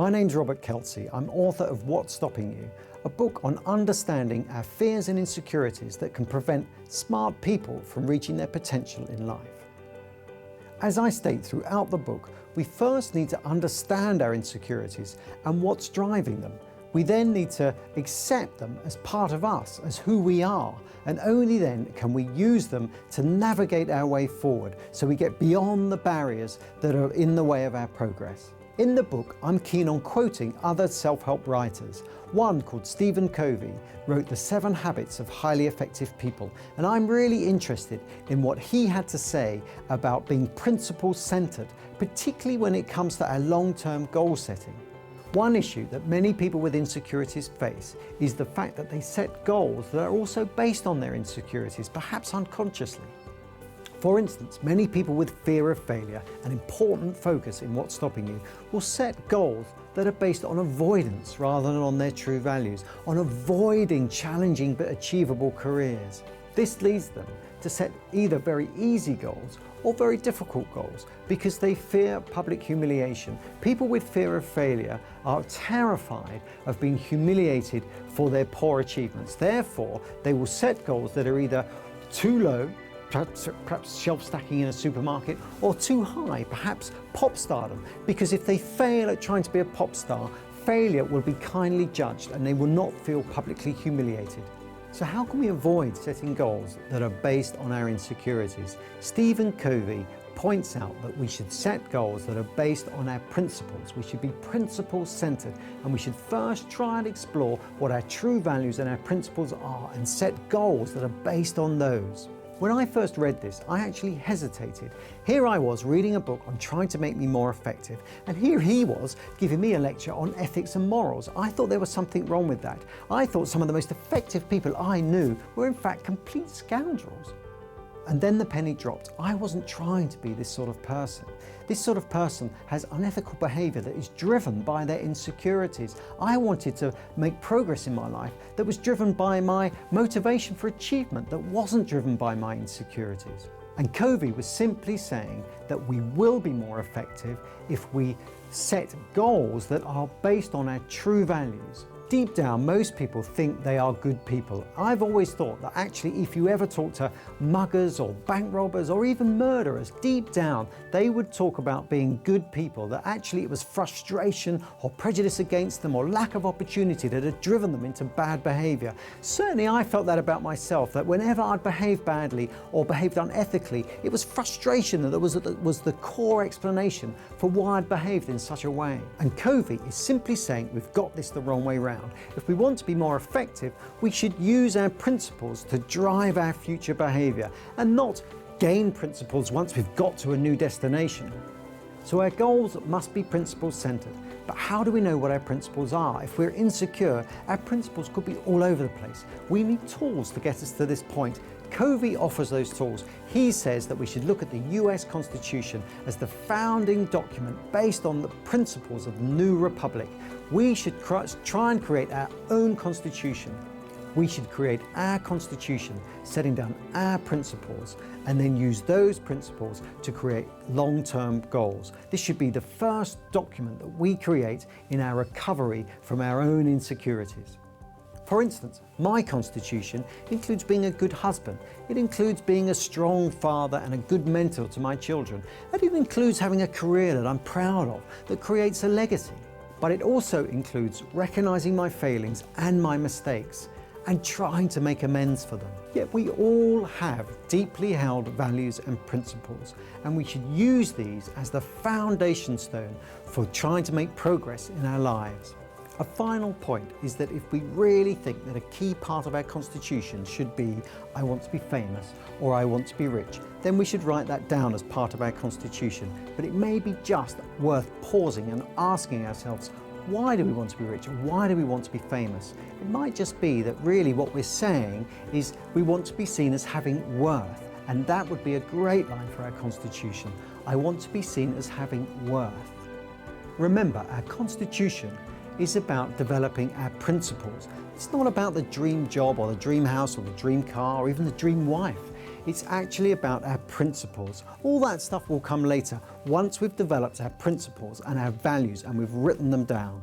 My name's Robert Kelsey. I'm author of What's Stopping You, a book on understanding our fears and insecurities that can prevent smart people from reaching their potential in life. As I state throughout the book, we first need to understand our insecurities and what's driving them. We then need to accept them as part of us, as who we are, and only then can we use them to navigate our way forward so we get beyond the barriers that are in the way of our progress. In the book, I'm keen on quoting other self-help writers. One called Stephen Covey wrote The 7 Habits of Highly Effective People, and I'm really interested in what he had to say about being principle-centered, particularly when it comes to our long-term goal setting. One issue that many people with insecurities face is the fact that they set goals that are also based on their insecurities, perhaps unconsciously. For instance, many people with fear of failure, an important focus in What's Stopping You, will set goals that are based on avoidance rather than on their true values, on avoiding challenging but achievable careers. This leads them to set either very easy goals or very difficult goals because they fear public humiliation. People with fear of failure are terrified of being humiliated for their poor achievements. Therefore, they will set goals that are either too low, perhaps shelf stacking in a supermarket, or too high, perhaps pop stardom, because if they fail at trying to be a pop star, failure will be kindly judged and they will not feel publicly humiliated. So how can we avoid setting goals that are based on our insecurities? Stephen Covey points out that we should set goals that are based on our principles. We should be principle-centered, and we should first try and explore what our true values and our principles are and set goals that are based on those. When I first read this, I actually hesitated. Here I was reading a book on trying to make me more effective, and here he was giving me a lecture on ethics and morals. I thought there was something wrong with that. I thought some of the most effective people I knew were in fact complete scoundrels. And then the penny dropped. I wasn't trying to be this sort of person. This sort of person has unethical behavior that is driven by their insecurities. I wanted to make progress in my life that was driven by my motivation for achievement, that wasn't driven by my insecurities. And Covey was simply saying that we will be more effective if we set goals that are based on our true values. Deep down, most people think they are good people. I've always thought that actually if you ever talk to muggers or bank robbers or even murderers, deep down they would talk about being good people, that actually it was frustration or prejudice against them or lack of opportunity that had driven them into bad behavior. Certainly I felt that about myself, that whenever I'd behaved badly or behaved unethically, it was frustration that was the core explanation for why I'd behaved in such a way. And Covey is simply saying we've got this the wrong way round. If we want to be more effective, we should use our principles to drive our future behavior and not gain principles once we've got to a new destination. So our goals must be principle-centered. But how do we know what our principles are? If we're insecure, our principles could be all over the place. We need tools to get us to this point. Covey offers those tools. He says that we should look at the US Constitution as the founding document based on the principles of the new republic. We should try and create our own constitution. We should create our constitution, setting down our principles, and then use those principles to create long-term goals. This should be the first document that we create in our recovery from our own insecurities. For instance, my constitution includes being a good husband. It includes being a strong father and a good mentor to my children. And it includes having a career that I'm proud of, that creates a legacy. But it also includes recognizing my failings and my mistakes and trying to make amends for them. Yet we all have deeply held values and principles, and we should use these as the foundation stone for trying to make progress in our lives. A final point is that if we really think that a key part of our constitution should be, I want to be famous or I want to be rich, then we should write that down as part of our constitution. But it may be just worth pausing and asking ourselves, why do we want to be rich? Why do we want to be famous? It might just be that really what we're saying is we want to be seen as having worth, and that would be a great line for our constitution. I want to be seen as having worth. Remember, our constitution is about developing our principles. It's not about the dream job or the dream house or the dream car or even the dream wife. It's actually about our principles. All that stuff will come later, once we've developed our principles and our values and we've written them down.